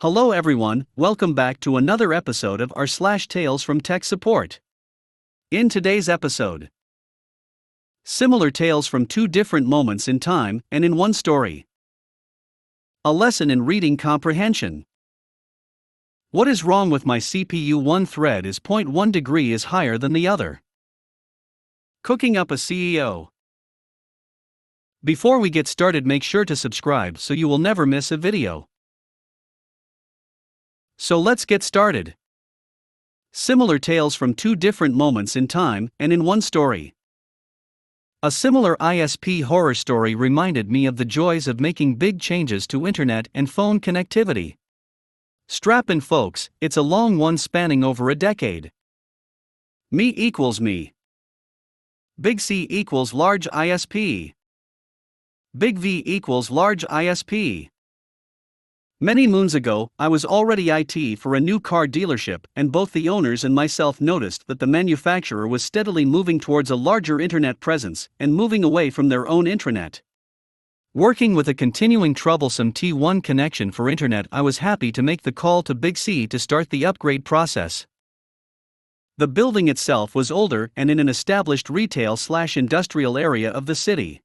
Hello everyone, welcome back to another episode of r/slash Tales from Tech Support. In today's episode, similar tales from two different moments in time and in one story. A lesson in reading comprehension. What is wrong with my CPU? One thread is 0.1 degree is higher than the other. Cooking up a CEO. Before we get started, make sure to subscribe so you will never miss a video. So let's get started. Similar tales from two different moments in time and in one story. A similar ISP horror story reminded me of the joys of making big changes to internet and phone connectivity. Strap in, folks, it's a long one spanning over a decade. Me equals me. Big C equals large ISP. Big V equals large ISP. Many moons ago, I was already IT for a new car dealership, and both the owners and myself noticed that the manufacturer was steadily moving towards a larger internet presence and moving away from their own intranet. Working with a continuing troublesome T1 connection for internet, I was happy to make the call to Big C to start the upgrade process. The building itself was older and in an established retail/industrial area of the city.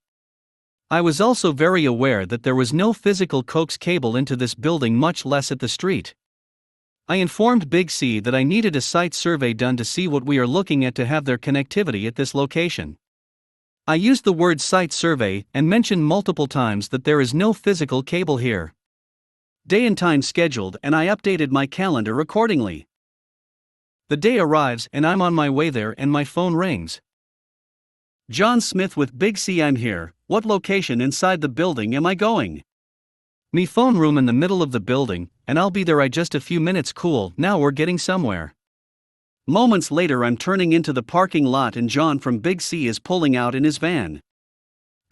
I was also very aware that there was no physical coax cable into this building, much less at the street. I informed Big C that I needed a site survey done to see what we are looking at to have their connectivity at this location. I used the word site survey and mentioned multiple times that there is no physical cable here. Day and time scheduled, and I updated my calendar accordingly. The day arrives and I'm on my way there and my phone rings. John Smith with Big C. I'm here. What location inside the building am I going? Me phone room in the middle of the building, and I'll be there in just a few minutes. Cool, now we're getting somewhere. Moments later, I'm turning into the parking lot and John from Big C is pulling out in his van.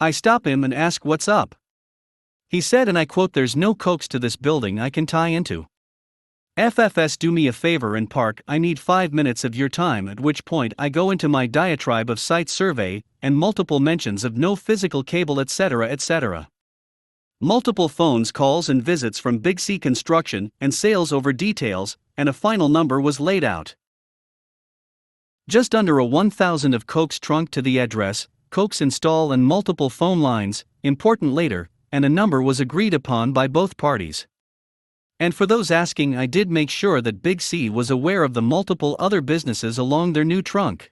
I stop him and ask what's up. He said, and I quote, "There's no coax to this building I can tie into. FFS, do me a favor and park. I need 5 minutes of your time," at which point I go into my diatribe of site survey and multiple mentions of no physical cable, etc., etc. Multiple phones calls and visits from Big C construction and sales over details, and a final number was laid out. Just under a 1,000 of coax trunk to the address, coax install and multiple phone lines, important later, and a number was agreed upon by both parties. And for those asking, I did make sure that Big C was aware of the multiple other businesses along their new trunk.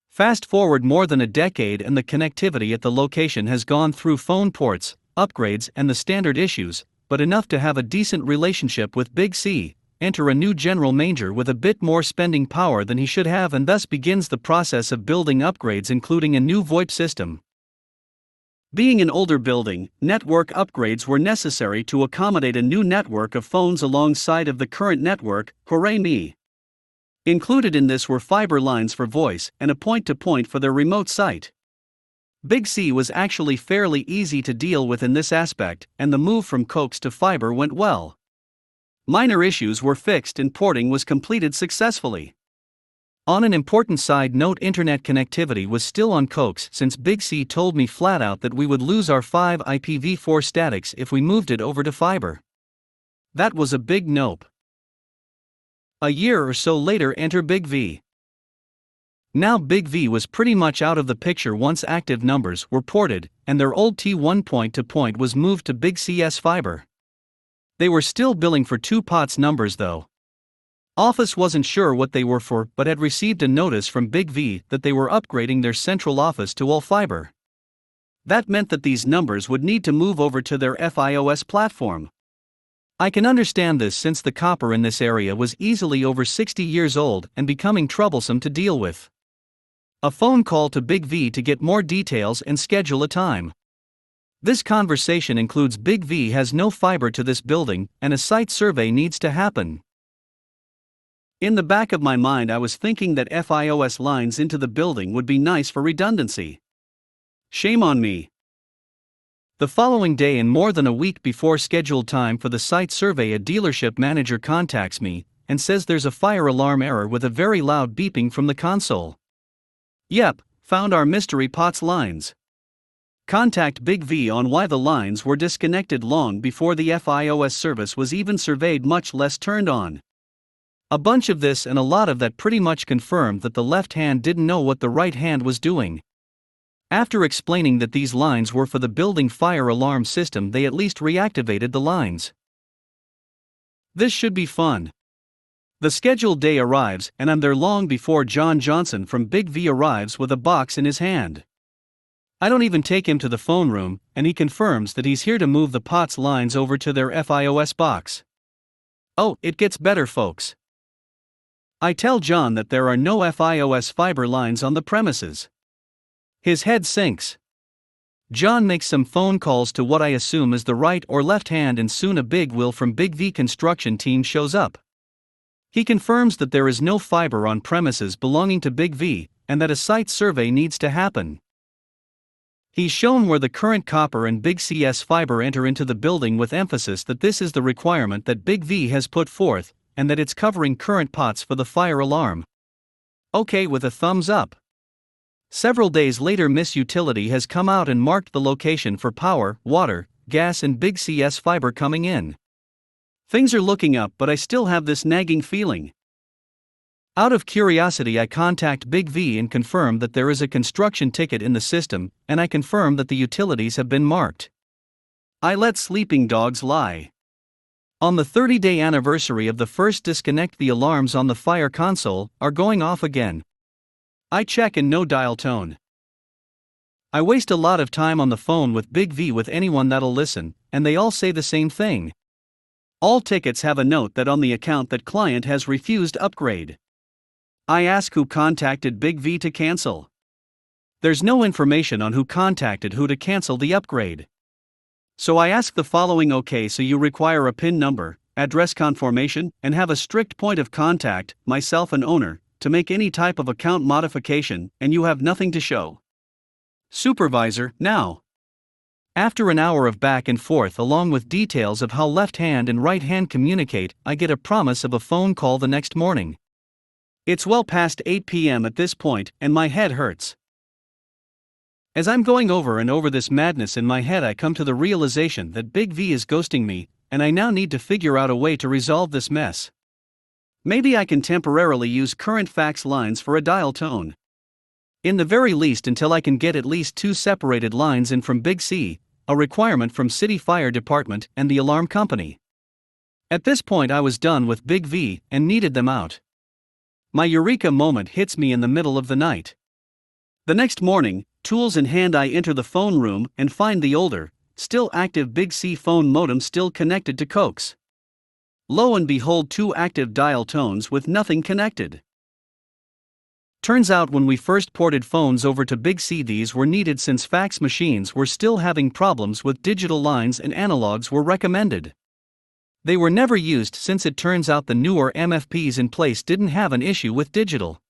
Fast forward more than a decade and the connectivity at the location has gone through phone ports, upgrades and the standard issues, but enough to have a decent relationship with Big C. Enter a new general manager with a bit more spending power than he should have, and thus begins the process of building upgrades, including a new VoIP system. Being an older building, network upgrades were necessary to accommodate a new network of phones alongside of the current network. Hooray me! Included in this were fiber lines for voice and a point-to-point for their remote site. Big C was actually fairly easy to deal with in this aspect, and the move from coax to fiber went well. Minor issues were fixed and porting was completed successfully. On an important side note, internet connectivity was still on coax, since Big C told me flat out that we would lose our 5 IPv4 statics if we moved it over to fiber. That was a big nope. A year or so later, enter Big V. Now Big V was pretty much out of the picture once active numbers were ported, and their old T1 point-to-point was moved to Big CS fiber. They were still billing for 2 POTS numbers though. Office wasn't sure what they were for, but had received a notice from Big V that they were upgrading their central office to all fiber. That meant that these numbers would need to move over to their FiOS platform. I can understand this, since the copper in this area was easily over 60 years old and becoming troublesome to deal with. A phone call to Big V to get more details and schedule a time. This conversation includes Big V has no fiber to this building and a site survey needs to happen. In the back of my mind, I was thinking that FiOS lines into the building would be nice for redundancy. Shame on me. The following day, and more than a week before scheduled time for the site survey, a dealership manager contacts me and says there's a fire alarm error with a very loud beeping from the console. Yep, found our mystery POTS lines. Contact Big V on why the lines were disconnected long before the FiOS service was even surveyed, much less turned on. A bunch of this and a lot of that pretty much confirmed that the left hand didn't know what the right hand was doing. After explaining that these lines were for the building fire alarm system, they at least reactivated the lines. This should be fun. The scheduled day arrives, and I'm there long before John Johnson from Big V arrives with a box in his hand. I don't even take him to the phone room, and he confirms that he's here to move the POTS lines over to their FiOS box. Oh, it gets better, folks. I tell John that there are no FiOS fiber lines on the premises. His head sinks. John makes some phone calls to what I assume is the right or left hand, and soon a big Will from Big V construction team shows up. He confirms that there is no fiber on premises belonging to Big V, and that a site survey needs to happen. He's shown where the current copper and Big CS fiber enter into the building, with emphasis that this is the requirement that Big V has put forth, and that it's covering current POTS for the fire alarm. Okay, with a thumbs up. Several days later, Miss Utility has come out and marked the location for power, water, gas and Big CS fiber coming in. Things are looking up, but I still have this nagging feeling. Out of curiosity, I contact Big V and confirm that there is a construction ticket in the system, and I confirm that the utilities have been marked. I let sleeping dogs lie. On the 30-day anniversary of the first disconnect, the alarms on the fire console are going off again. I check and no dial tone. I waste a lot of time on the phone with Big V with anyone that'll listen, and they all say the same thing. All tickets have a note that on the account that client has refused upgrade. I ask who contacted Big V to cancel. There's no information on who contacted who to cancel the upgrade. So I ask the following: okay, so you require a PIN number, address confirmation, and have a strict point of contact, myself and owner, to make any type of account modification, and you have nothing to show. Supervisor, now. After an hour of back and forth along with details of how left hand and right hand communicate, I get a promise of a phone call the next morning. It's well past 8 p.m. at this point, and my head hurts. As I'm going over and over this madness in my head, I come to the realization that Big V is ghosting me, and I now need to figure out a way to resolve this mess. Maybe I can temporarily use current fax lines for a dial tone. In the very least, until I can get at least 2 separated lines in from Big C, a requirement from City Fire Department and the alarm company. At this point I was done with Big V and needed them out. My eureka moment hits me in the middle of the night. The next morning, tools in hand, I enter the phone room and find the older, still active Big C phone modem still connected to coax. Lo and behold, 2 active dial tones with nothing connected. Turns out when we first ported phones over to Big C, these were needed since fax machines were still having problems with digital lines and analogs were recommended. They were never used since it turns out the newer MFPs in place didn't have an issue with digital.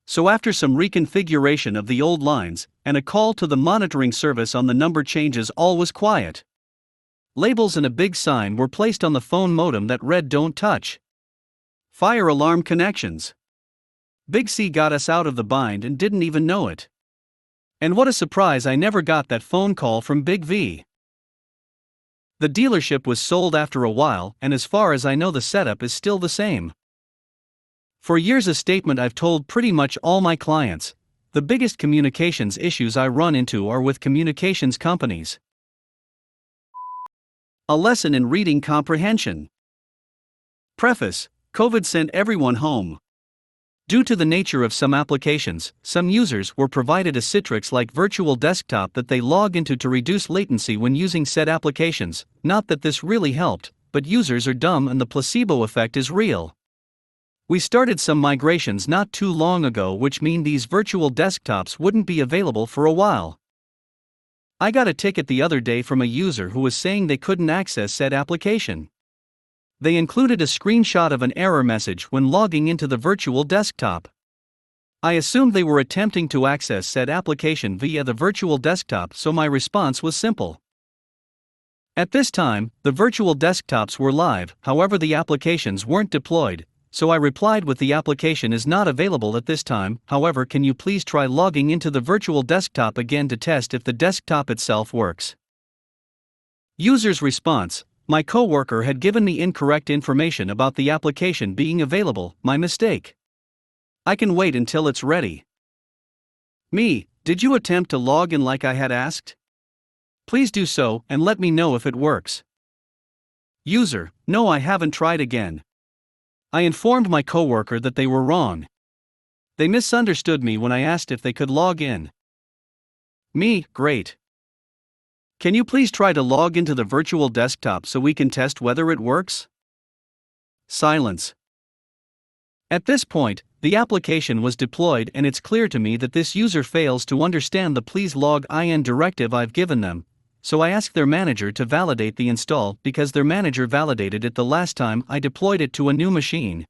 So after some reconfiguration of the old lines, and a call to the monitoring service on the number changes, all was quiet. Labels and a big sign were placed on the phone modem that read "Don't touch. Fire alarm connections." Big C got us out of the bind and didn't even know it. And what a surprise, I never got that phone call from Big V. The dealership was sold after a while, and as far as I know the setup is still the same. For years, a statement I've told pretty much all my clients: the biggest communications issues I run into are with communications companies. A lesson in reading comprehension. Preface: COVID sent everyone home. Due to the nature of some applications, some users were provided a Citrix-like virtual desktop that they log into to reduce latency when using said applications. Not that this really helped, but users are dumb and the placebo effect is real. We started some migrations not too long ago, which mean these virtual desktops wouldn't be available for a while. I got a ticket the other day from a user who was saying they couldn't access said application. They included a screenshot of an error message when logging into the virtual desktop. I assumed they were attempting to access said application via the virtual desktop, so my response was simple. At this time, the virtual desktops were live, however the applications weren't deployed, So I replied with the application is not available at this time, however can you please try logging into the virtual desktop again to test if the desktop itself works. User's response: my coworker had given me incorrect information about the application being available, my mistake. I can wait until it's ready. Me: did you attempt to log in like I had asked? Please do so and let me know if it works. User: no, I haven't tried again. I informed my coworker that they were wrong. They misunderstood me when I asked if they could log in. Me: great. Can you please try to log into the virtual desktop so we can test whether it works? Silence. At this point, the application was deployed and it's clear to me that this user fails to understand the please log in directive I've given them, so I asked their manager to validate the install because their manager validated it the last time I deployed it to a new machine.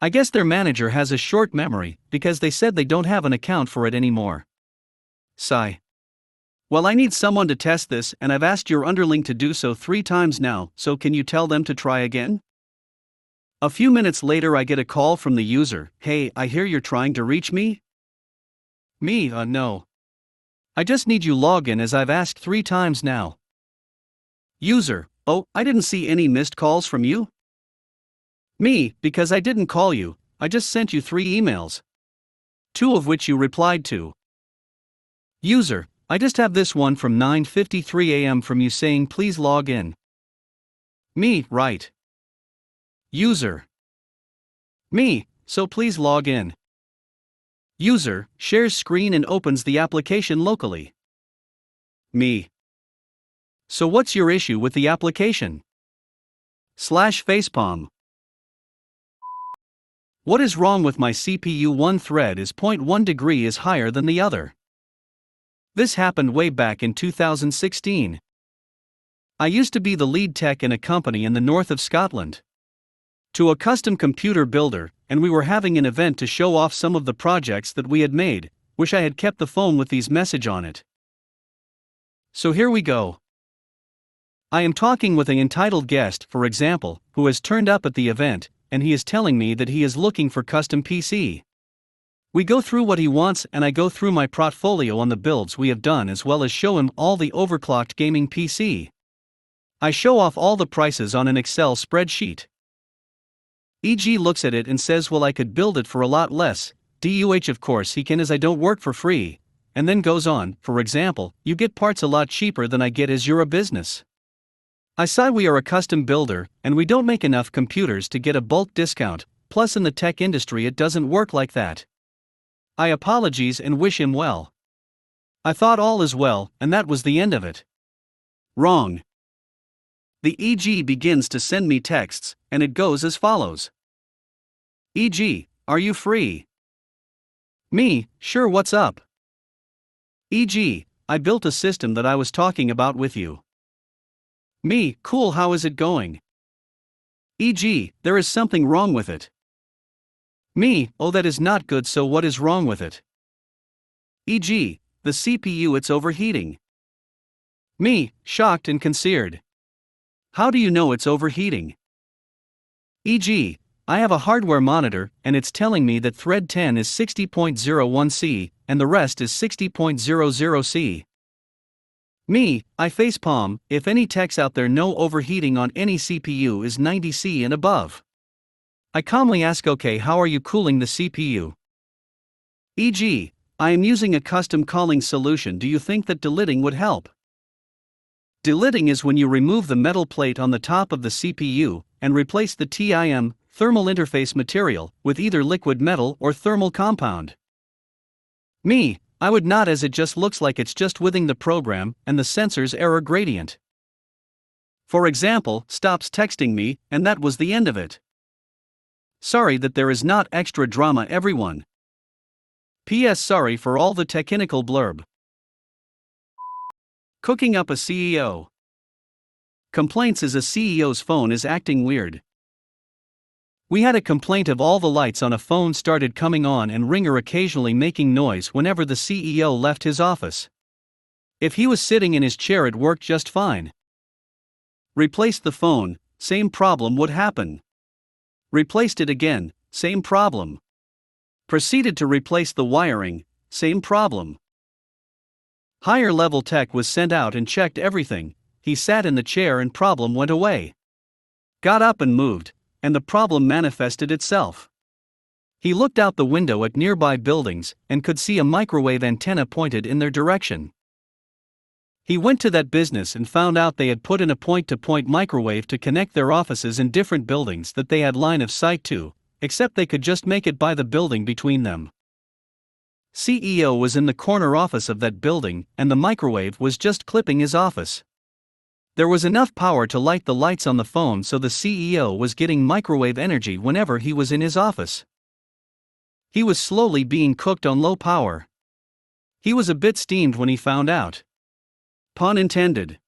I guess their manager has a short memory because they said they don't have an account for it anymore. Sigh. Well, I need someone to test this and I've asked your underling to do so 3 times now, so can you tell them to try again? A few minutes later I get a call from the user: hey, I hear you're trying to reach me? Me: no. I just need you log in as I've asked 3 times now. User: oh, I didn't see any missed calls from you? Me: because I didn't call you, I just sent you 3 emails. 2 of which you replied to. User: I just have this one from 9:53 a.m. from you saying please log in. Me: right. User: me, so please log in. User shares screen and opens the application locally. Me: so what's your issue with the application? /facepalm. What is wrong with my CPU? One thread is 0.1 degree is higher than the other. This happened way back in 2016. I used to be the lead tech in a company in the north of Scotland. To a custom computer builder, and we were having an event to show off some of the projects that we had made. Wish I had kept the phone with these message on it. So here we go. I am talking with an entitled guest, for example, who has turned up at the event, and he is telling me that he is looking for custom PC. We go through what he wants and I go through my portfolio on the builds we have done as well as show him all the overclocked gaming PC. I show off all the prices on an Excel spreadsheet. EG looks at it and says, well, I could build it for a lot less. DUH, of course he can, as I don't work for free. And then goes on, for example, you get parts a lot cheaper than I get as you're a business. I say we are a custom builder, and we don't make enough computers to get a bulk discount, plus in the tech industry it doesn't work like that. I apologize and wish him well. I thought all is well, and that was the end of it. Wrong. The EG begins to send me texts, and it goes as follows. EG, are you free? Me, sure, what's up? EG, I built a system that I was talking about with you. Me, cool, how is it going? EG, there is something wrong with it. Me, oh, that is not good, so what is wrong with it? EG, the CPU, it's overheating. Me, shocked and concerned. How do you know it's overheating? EG, I have a hardware monitor and it's telling me that thread 10 is 60.01C and the rest is 60.00C. Me, I facepalm, if any techs out there know overheating on any CPU is 90C and above. I calmly ask, okay, how are you cooling the CPU? EG, I am using a custom cooling solution, do you think that delidding would help? Delidding is when you remove the metal plate on the top of the CPU and replace the TIM, thermal interface material, with either liquid metal or thermal compound. Me, I would not, as it just looks like it's just within the program and the sensor's error gradient. For example, stops texting me, and that was the end of it. Sorry that there is not extra drama, everyone. PS sorry for all the technical blurb. Cooking up a CEO. Complaints is a CEO's phone is acting weird. We had a complaint of all the lights on a phone started coming on and ringer occasionally making noise whenever the CEO left his office. If he was sitting in his chair it worked just fine. Replaced the phone, same problem would happen. Replaced it again, same problem. Proceeded to replace the wiring, same problem. Higher level tech was sent out and checked everything. He sat in the chair and problem went away. Got up and moved, and the problem manifested itself. He looked out the window at nearby buildings and could see a microwave antenna pointed in their direction. He went to that business and found out they had put in a point-to-point microwave to connect their offices in different buildings that they had line of sight to, except they could just make it by the building between them. CEO was in the corner office of that building and the microwave was just clipping his office. There was enough power to light the lights on the phone, so the CEO was getting microwave energy whenever he was in his office. He was slowly being cooked on low power. He was a bit steamed when he found out. Pun intended.